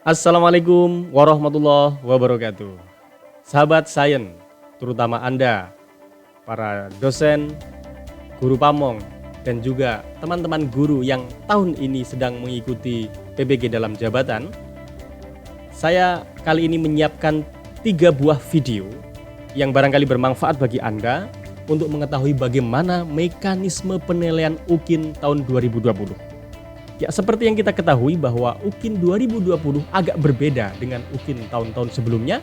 Assalamualaikum warahmatullahi wabarakatuh. Sahabat sains, terutama Anda, para dosen, guru pamong, dan juga teman-teman guru yang tahun ini sedang mengikuti PBG dalam jabatan, saya kali ini menyiapkan 3 buah video yang barangkali bermanfaat bagi Anda untuk mengetahui bagaimana mekanisme penilaian UKIN tahun 2020. Ya, seperti yang kita ketahui bahwa UKIN 2020 agak berbeda dengan UKIN tahun-tahun sebelumnya,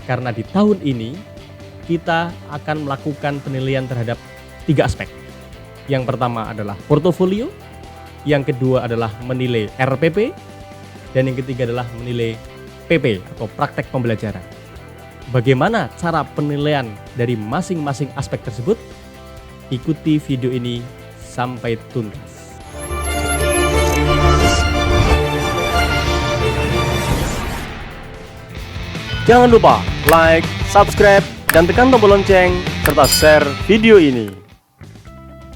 karena di tahun ini kita akan melakukan penilaian terhadap 3 aspek. Yang pertama adalah portofolio, yang kedua adalah menilai RPP, dan yang ketiga adalah menilai PP atau praktek pembelajaran. Bagaimana cara penilaian dari masing-masing aspek tersebut? Ikuti video ini sampai tuntas. Jangan lupa like, subscribe, dan tekan tombol lonceng serta share video ini.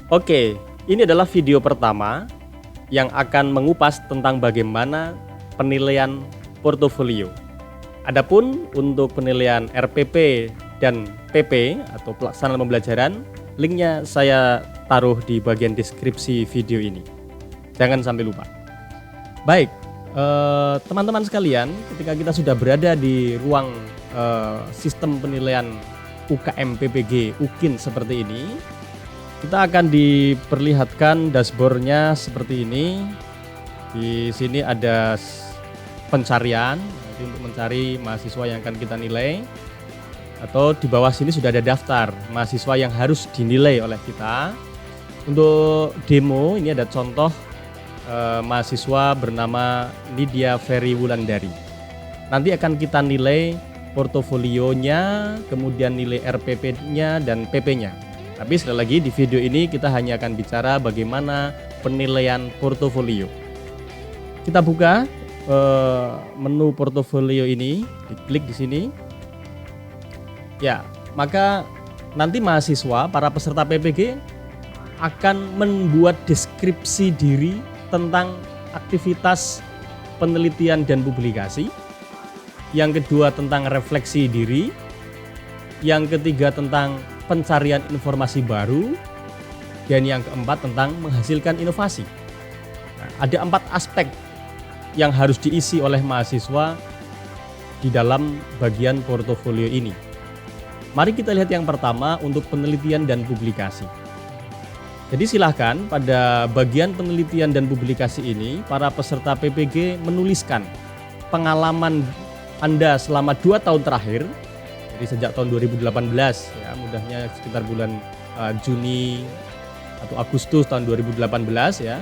Oke, ini adalah video pertama yang akan mengupas tentang bagaimana penilaian portofolio. Adapun untuk penilaian RPP dan PP atau pelaksanaan pembelajaran, linknya saya taruh di bagian deskripsi video ini. Jangan sampai lupa. Baik. Teman-teman sekalian, ketika kita sudah berada di ruang sistem penilaian UKM PPG UKIN seperti ini, kita akan diperlihatkan dashboardnya seperti ini. Di sini ada pencarian, jadi untuk mencari mahasiswa yang akan kita nilai, atau di bawah sini sudah ada daftar mahasiswa yang harus dinilai oleh kita. Untuk demo ini ada contoh mahasiswa bernama Lydia Ferry Wulandari. Nanti akan kita nilai portofolionya, kemudian nilai RPP-nya dan PP-nya. Tapi sekali lagi di video ini kita hanya akan bicara bagaimana penilaian portofolio. Kita buka menu portofolio ini, diklik di sini. Ya, maka nanti mahasiswa, para peserta PPG akan membuat deskripsi diri tentang aktivitas penelitian dan publikasi. Yang kedua tentang refleksi diri. Yang ketiga tentang pencarian informasi baru. Dan yang keempat tentang menghasilkan inovasi. Nah, ada 4 aspek yang harus diisi oleh mahasiswa di dalam bagian portofolio ini. Mari kita lihat yang pertama untuk penelitian dan publikasi. Jadi silahkan pada bagian penelitian dan publikasi ini para peserta PPG menuliskan pengalaman Anda selama 2 tahun terakhir. Jadi sejak tahun 2018 ya, mudahnya sekitar bulan Juni atau Agustus tahun 2018 ya.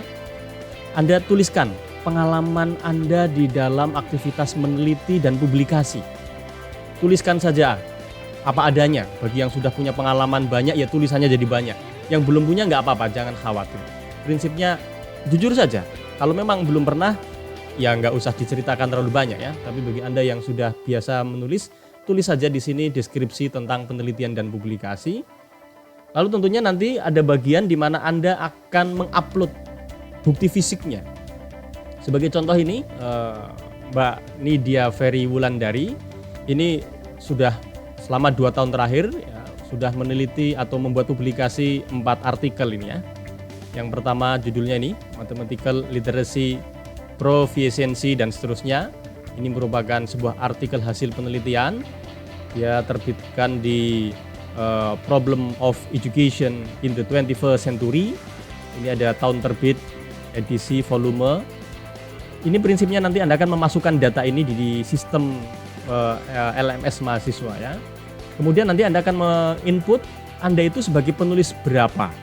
Anda tuliskan pengalaman Anda di dalam aktivitas meneliti dan publikasi. Tuliskan saja apa adanya. Bagi yang sudah punya pengalaman banyak ya tulisannya jadi banyak. Yang belum punya nggak apa-apa, jangan khawatir. Prinsipnya jujur saja. Kalau memang belum pernah, ya nggak usah diceritakan terlalu banyak ya. Tapi bagi Anda yang sudah biasa menulis, tulis saja di sini deskripsi tentang penelitian dan publikasi. Lalu tentunya nanti ada bagian di mana Anda akan mengupload bukti fisiknya. Sebagai contoh ini, Mbak Lydia Ferry Wulandari ini sudah selama 2 tahun terakhir ya, sudah meneliti atau membuat publikasi 4 artikel ini ya. Yang pertama judulnya ini Mathematical Literacy Proficiency dan seterusnya. Ini merupakan sebuah artikel hasil penelitian. Dia terbitkan di Problem of Education in the 21st Century. Ini ada tahun terbit, edisi, volume. Ini prinsipnya nanti Anda akan memasukkan data ini di sistem LMS mahasiswa ya. Kemudian nanti Anda akan menginput Anda itu sebagai penulis berapa.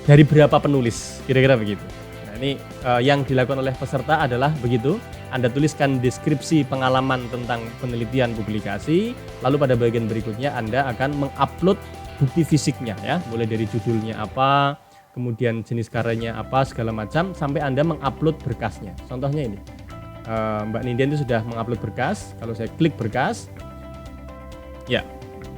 Dari berapa penulis, kira-kira begitu. Nah ini yang dilakukan oleh peserta adalah begitu. Anda tuliskan deskripsi pengalaman tentang penelitian publikasi. Lalu pada bagian berikutnya Anda akan mengupload bukti fisiknya ya. Mulai dari judulnya apa, kemudian jenis karyanya apa, segala macam. Sampai Anda mengupload berkasnya. Contohnya ini. Mbak Nindya itu sudah mengupload berkas. Kalau saya klik berkas, ya,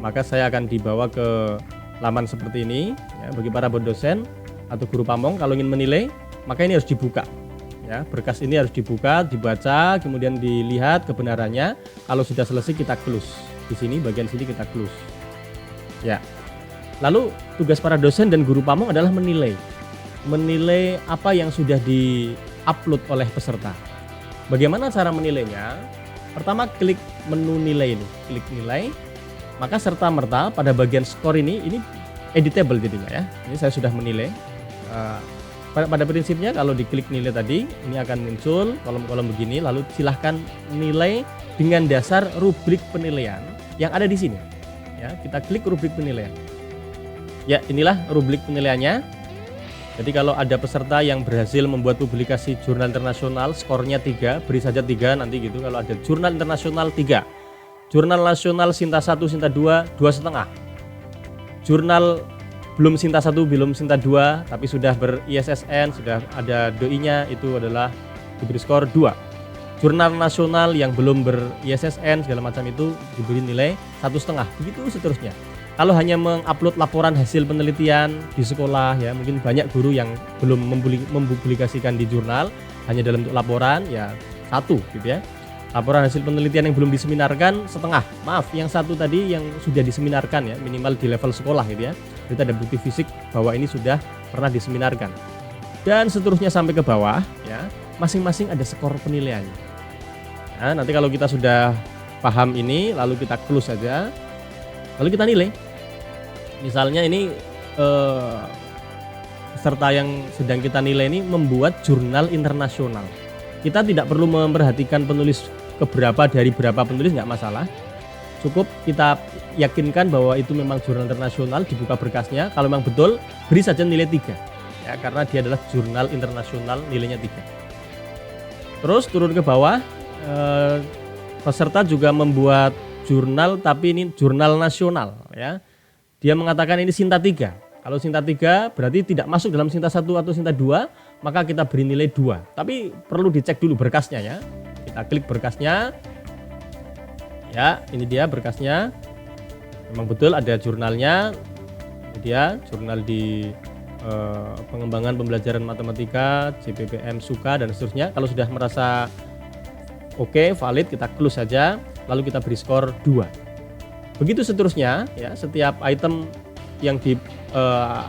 maka saya akan dibawa ke laman seperti ini ya, bagi para dosen atau guru pamong kalau ingin menilai, maka ini harus dibuka. Ya, Ya, berkas ini harus dibuka, dibaca, kemudian dilihat kebenarannya. Kalau sudah selesai kita close. Di sini bagian sini kita close. Ya. Lalu tugas para dosen dan guru pamong adalah menilai apa yang sudah di-upload oleh peserta. Bagaimana cara menilainya? Pertama klik menu nilai ini, klik nilai, maka serta-merta pada bagian skor ini editable jadinya ya. Ini saya sudah menilai. Pada prinsipnya kalau diklik nilai tadi, ini akan muncul kolom-kolom begini, lalu silahkan nilai dengan dasar rubrik penilaian yang ada di sini. Ya, kita klik rubrik penilaian. Ya, inilah rubrik penilaiannya. Jadi kalau ada peserta yang berhasil membuat publikasi jurnal internasional, skornya 3, beri saja 3 nanti gitu. Kalau ada jurnal internasional 3, jurnal nasional Sinta 1, Sinta 2, 2,5. Jurnal belum Sinta 1, belum Sinta 2, tapi sudah ber-ISSN, sudah ada DOI-nya, itu adalah diberi skor 2. Jurnal nasional yang belum ber-ISSN segala macam itu diberi nilai 1,5. Begitu seterusnya. Kalau hanya mengupload laporan hasil penelitian di sekolah ya, mungkin banyak guru yang belum mempublikasikan di jurnal, hanya dalam bentuk laporan ya 1 gitu ya. Laporan hasil penelitian yang belum diseminarkan 1,5. Maaf, yang 1 tadi yang sudah diseminarkan ya, minimal di level sekolah gitu ya. Kita ada bukti fisik bahwa ini sudah pernah diseminarkan. Dan seterusnya sampai ke bawah ya, masing-masing ada skor penilaiannya. Nah, nanti kalau kita sudah paham ini, lalu kita close saja. Lalu kita nilai. Misalnya ini peserta yang sedang kita nilai ini membuat jurnal internasional. Kita tidak perlu memperhatikan penulis keberapa dari berapa penulis, nggak masalah. Cukup kita yakinkan bahwa itu memang jurnal internasional, dibuka berkasnya. Kalau memang betul, beri saja nilai 3. Ya, karena dia adalah jurnal internasional, nilainya 3. Terus turun ke bawah, peserta juga membuat jurnal, tapi ini jurnal nasional ya. Dia mengatakan ini Sinta 3. Kalau Sinta 3 berarti tidak masuk dalam Sinta 1 atau Sinta 2, maka kita beri nilai 2. Tapi perlu dicek dulu berkasnya ya. Kita klik berkasnya. Ya, ini dia berkasnya. Memang betul ada jurnalnya. Ini dia jurnal di pengembangan pembelajaran matematika, JPPM Suka dan seterusnya. Kalau sudah merasa oke, valid, kita close saja. Lalu kita beri skor 2. Begitu seterusnya ya, setiap item yang di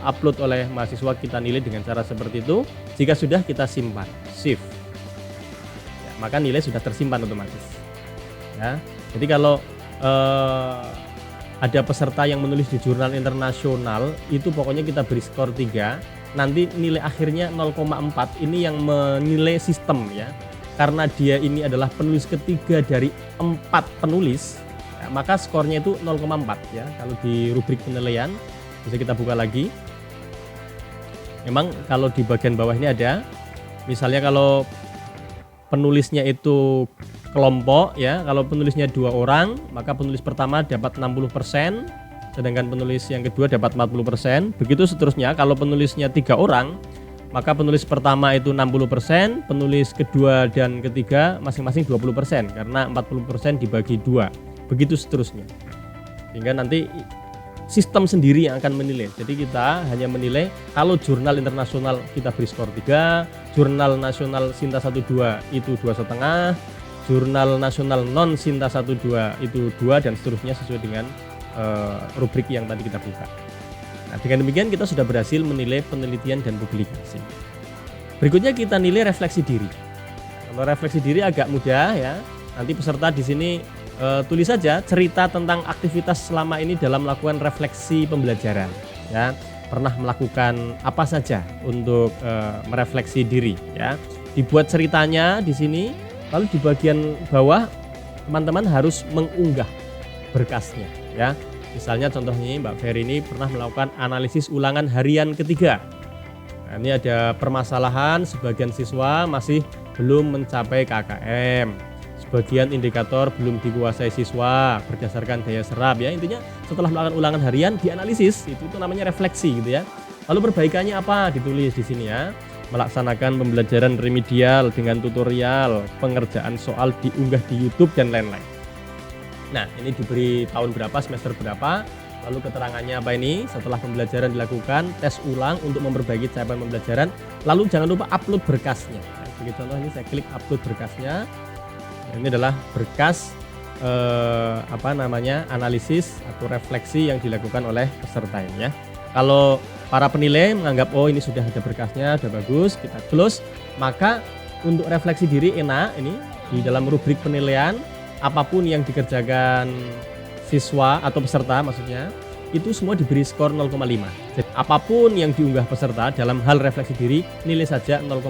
upload oleh mahasiswa kita nilai dengan cara seperti itu. Jika sudah, kita simpan, save ya, maka nilai sudah tersimpan otomatis ya. Jadi kalau ada peserta yang menulis di jurnal internasional, itu pokoknya kita beri skor 3. Nanti nilai akhirnya 0,4. Ini yang menilai sistem ya. Karena dia ini adalah penulis ketiga dari 4 penulis ya, maka skornya itu 0,4 ya. Kalau di rubrik penilaian bisa kita buka lagi. Memang kalau di bagian bawah ini ada, misalnya kalau penulisnya itu kelompok ya, kalau penulisnya 2 orang, maka penulis pertama dapat 60%, sedangkan penulis yang kedua dapat 40%. Begitu seterusnya. Kalau penulisnya 3 orang, maka penulis pertama itu 60%, penulis kedua dan ketiga masing-masing 20%, karena 40% dibagi 2. Begitu seterusnya. Sehingga nanti sistem sendiri yang akan menilai. Jadi kita hanya menilai kalau jurnal internasional kita beri skor 3, jurnal nasional Sinta 1 2 itu 2,5, jurnal nasional non Sinta 1 2 itu 2 dan seterusnya sesuai dengan rubrik yang tadi kita buka. Nah, dengan demikian kita sudah berhasil menilai penelitian dan publikasi. Berikutnya kita nilai refleksi diri. Kalau refleksi diri agak mudah ya. Nanti peserta di sini tulis saja cerita tentang aktivitas selama ini dalam melakukan refleksi pembelajaran. Ya, pernah melakukan apa saja untuk merefleksi diri. Ya, dibuat ceritanya di sini. Lalu di bagian bawah teman-teman harus mengunggah berkasnya. Ya. Misalnya contohnya Mbak Ferry ini pernah melakukan analisis ulangan harian ketiga. Nah, ini ada permasalahan sebagian siswa masih belum mencapai KKM. Sebagian indikator belum dikuasai siswa berdasarkan daya serap ya. Intinya setelah melakukan ulangan harian dianalisis, itu namanya refleksi gitu ya. Lalu perbaikannya apa? Ditulis di sini ya. Melaksanakan pembelajaran remedial dengan tutorial, pengerjaan soal diunggah di YouTube dan lain-lain. Nah, ini diberi tahun berapa, semester berapa, lalu keterangannya apa ini, setelah pembelajaran dilakukan, tes ulang untuk memperbaiki capaian pembelajaran, lalu jangan lupa upload berkasnya. Sebagai contoh ini saya klik upload berkasnya. Ini adalah berkas analisis atau refleksi yang dilakukan oleh peserta ini ya. Kalau para penilai menganggap oh ini sudah ada berkasnya, sudah bagus, kita close, maka untuk refleksi diri enak ini di dalam rubrik penilaian apapun yang dikerjakan siswa atau peserta maksudnya itu semua diberi skor 0,5. Jadi apapun yang diunggah peserta dalam hal refleksi diri nilai saja 0,5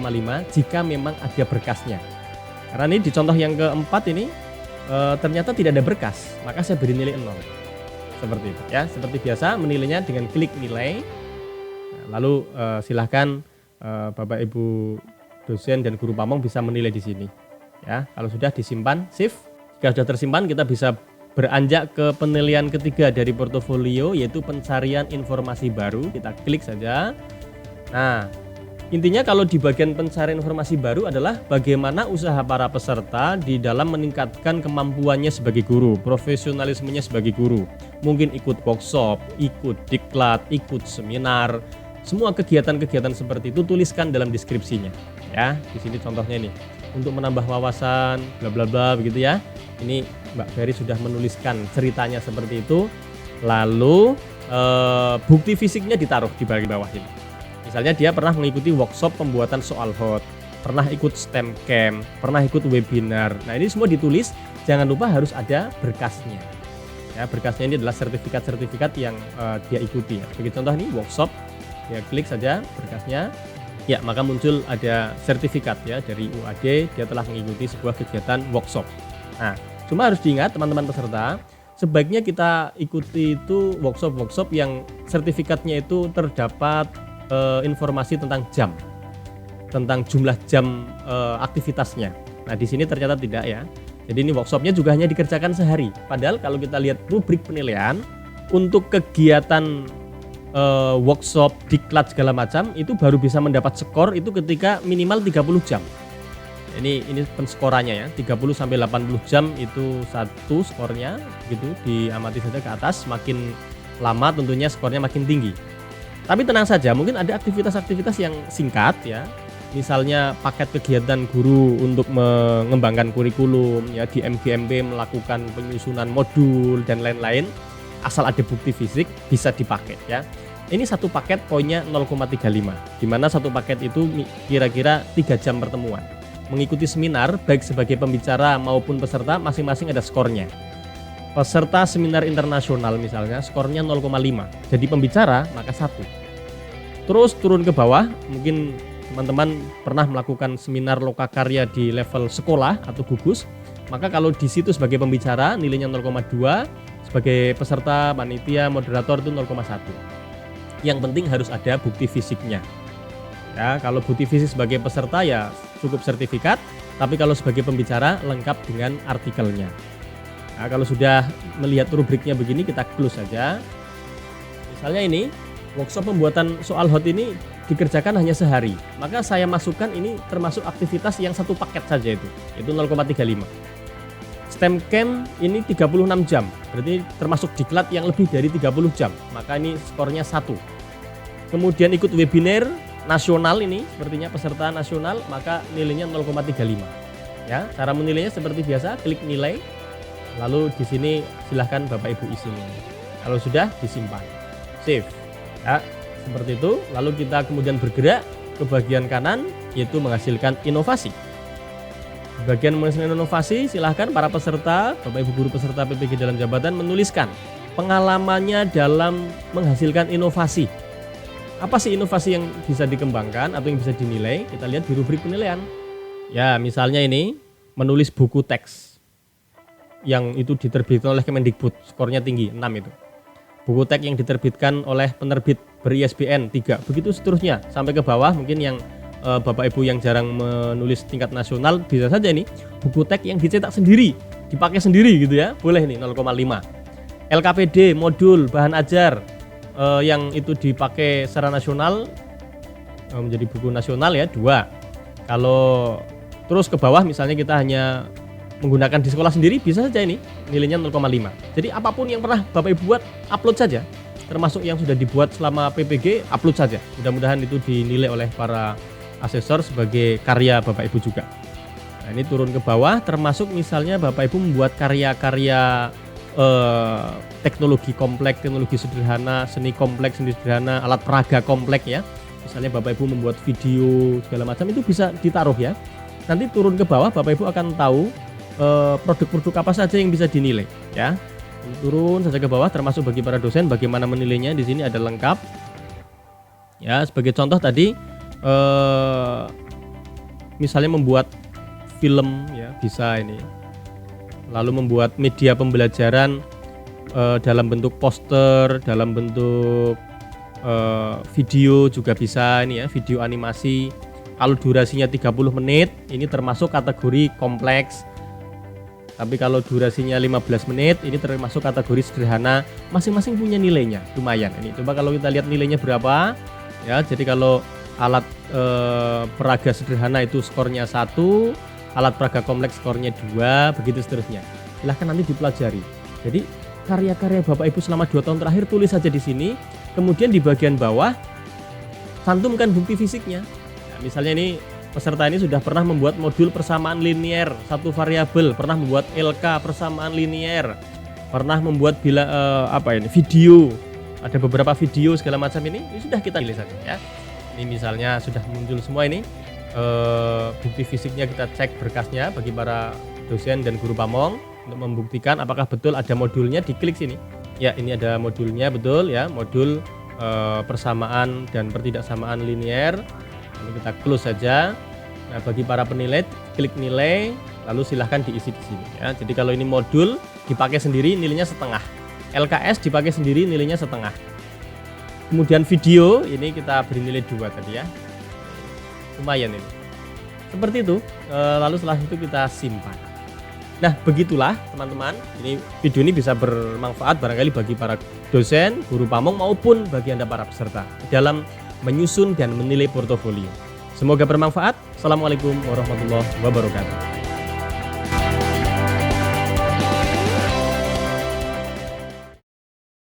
jika memang ada berkasnya. Karena ini di contoh yang keempat ini ternyata tidak ada berkas, maka saya beri nilai 0. Seperti itu ya. Seperti biasa menilainya dengan klik nilai. Nah, lalu silahkan Bapak Ibu dosen dan guru pamong bisa menilai di sini. Ya, kalau sudah disimpan, save. Jika sudah tersimpan, kita bisa beranjak ke penilaian ketiga dari portofolio, yaitu pencarian informasi baru. Kita klik saja. Nah, intinya kalau di bagian pencarian informasi baru adalah bagaimana usaha para peserta di dalam meningkatkan kemampuannya sebagai guru, profesionalismenya sebagai guru. Mungkin ikut workshop, ikut diklat, ikut seminar. Semua kegiatan-kegiatan seperti itu tuliskan dalam deskripsinya. Ya, di sini contohnya nih. Untuk menambah wawasan, bla bla bla begitu ya. Ini Mbak Ferry sudah menuliskan ceritanya seperti itu. Lalu bukti fisiknya ditaruh di bagian bawah ini. Misalnya dia pernah mengikuti workshop pembuatan soal hot, pernah ikut STEM camp, pernah ikut webinar. Nah ini semua ditulis. Jangan lupa harus ada berkasnya. Ya, berkasnya ini adalah sertifikat-sertifikat yang dia ikuti. Ya. Sebagai contoh nih workshop, ya klik saja berkasnya. Ya, maka muncul ada sertifikat ya dari UAD, dia telah mengikuti sebuah kegiatan workshop. Nah, cuma harus diingat teman-teman peserta, sebaiknya kita ikuti itu workshop-workshop yang sertifikatnya itu terdapat informasi tentang jam, tentang jumlah jam aktivitasnya. Nah, di sini ternyata tidak ya. Jadi ini workshopnya juga hanya dikerjakan sehari. Padahal kalau kita lihat rubrik penilaian untuk kegiatan workshop, diklat segala macam itu baru bisa mendapat skor itu ketika minimal 30 jam. Ini penskorannya ya, 30 sampai 80 jam itu satu skornya gitu, diamati saja ke atas, makin lama tentunya skornya makin tinggi. Tapi tenang saja, mungkin ada aktivitas-aktivitas yang singkat ya. Misalnya paket kegiatan guru untuk mengembangkan kurikulum ya, di MGMP melakukan penyusunan modul dan lain-lain. Asal ada bukti fisik bisa dipakai ya. Ini satu paket poinnya 0,35, di mana satu paket itu kira-kira 3 jam pertemuan. Mengikuti seminar baik sebagai pembicara maupun peserta masing-masing ada skornya. Peserta seminar internasional misalnya skornya 0,5. Jadi pembicara maka 1. Terus turun ke bawah, mungkin teman-teman pernah melakukan seminar lokakarya di level sekolah atau gugus. Maka kalau di situ sebagai pembicara nilainya 0,2, sebagai peserta, panitia, moderator itu 0,1. Yang penting harus ada bukti fisiknya. Ya, kalau bukti fisik sebagai peserta ya cukup sertifikat, tapi kalau sebagai pembicara lengkap dengan artikelnya. Nah, kalau sudah melihat rubriknya begini kita close saja. Misalnya ini workshop pembuatan soal hot ini dikerjakan hanya sehari, maka saya masukkan ini termasuk aktivitas yang satu paket saja itu 0,35. STEM camp ini 36 jam, berarti termasuk diklat yang lebih dari 30 jam, maka ini skornya 1. Kemudian ikut webinar nasional ini, sepertinya peserta nasional, maka nilainya 0,35. Ya, cara menilainya seperti biasa, klik nilai, lalu di sini silahkan Bapak Ibu isi nilai. Kalau sudah disimpan, save. Ya, seperti itu. Lalu kita kemudian bergerak ke bagian kanan, yaitu menghasilkan inovasi. Bagian menghasilkan inovasi, silahkan para peserta, Bapak Ibu guru peserta PPG dalam jabatan menuliskan pengalamannya dalam menghasilkan inovasi. Apa sih inovasi yang bisa dikembangkan atau yang bisa dinilai? Kita lihat di rubrik penilaian. Ya, misalnya ini menulis buku teks yang itu diterbitkan oleh Kemendikbud, skornya tinggi 6 itu. Buku teks yang diterbitkan oleh penerbit ber-ISBN 3, begitu seterusnya sampai ke bawah. Mungkin yang Bapak Ibu yang jarang menulis tingkat nasional bisa saja ini buku teks yang dicetak sendiri, dipakai sendiri gitu ya, boleh nih 0,5. LKPD modul bahan ajar yang itu dipakai secara nasional menjadi buku nasional ya 2. Kalau terus ke bawah misalnya kita hanya menggunakan di sekolah sendiri bisa saja ini nilainya 0,5. Jadi apapun yang pernah Bapak Ibu buat upload saja, termasuk yang sudah dibuat selama PPG upload saja. Mudah-mudahan itu dinilai oleh para asesor sebagai karya Bapak Ibu juga. Nah, ini turun ke bawah, termasuk misalnya Bapak Ibu membuat karya-karya teknologi kompleks, teknologi sederhana, seni kompleks, seni sederhana, alat peraga kompleks ya. Misalnya Bapak Ibu membuat video segala macam, itu bisa ditaruh ya. Nanti turun ke bawah Bapak Ibu akan tahu produk-produk apa saja yang bisa dinilai ya. Turun saja ke bawah, termasuk bagi para dosen bagaimana menilainya. Di sini ada lengkap. Ya, sebagai contoh tadi misalnya membuat film ya, bisa ini. Lalu membuat media pembelajaran dalam bentuk poster, dalam bentuk video juga bisa ini ya, video animasi. Kalau durasinya 30 menit, ini termasuk kategori kompleks. Tapi kalau durasinya 15 menit, ini termasuk kategori sederhana. Masing-masing punya nilainya, lumayan. Ini coba kalau kita lihat nilainya berapa. Ya, jadi kalau alat peraga sederhana itu skornya 1, alat peraga kompleks skornya 2, begitu seterusnya. Silahkan nanti dipelajari. Jadi karya-karya Bapak Ibu selama 2 tahun terakhir tulis saja di sini. Kemudian di bagian bawah cantumkan bukti fisiknya. Nah, misalnya ini peserta ini sudah pernah membuat modul persamaan linier satu variabel, pernah membuat LK persamaan linier, pernah membuat video, ada beberapa video segala macam ini sudah kita pilih saja ya. Ini misalnya sudah muncul semua ini bukti fisiknya, kita cek berkasnya bagi para dosen dan guru pamong untuk membuktikan apakah betul ada modulnya. Diklik sini ya, ini ada modulnya betul ya, modul persamaan dan pertidaksamaan linier. Lalu kita close saja. Nah, bagi para penilai, klik nilai, lalu silahkan diisi di sini ya. Jadi kalau ini modul dipakai sendiri nilainya setengah, LKS dipakai sendiri nilainya setengah. Kemudian video ini kita beri nilai 2 tadi ya, lumayan ini. Seperti itu. Lalu setelah itu kita simpan. Nah, begitulah teman-teman. Ini video ini bisa bermanfaat barangkali bagi para dosen, guru pamong maupun bagi Anda para peserta dalam menyusun dan menilai portofolio. Semoga bermanfaat. Assalamualaikum warahmatullahi wabarakatuh.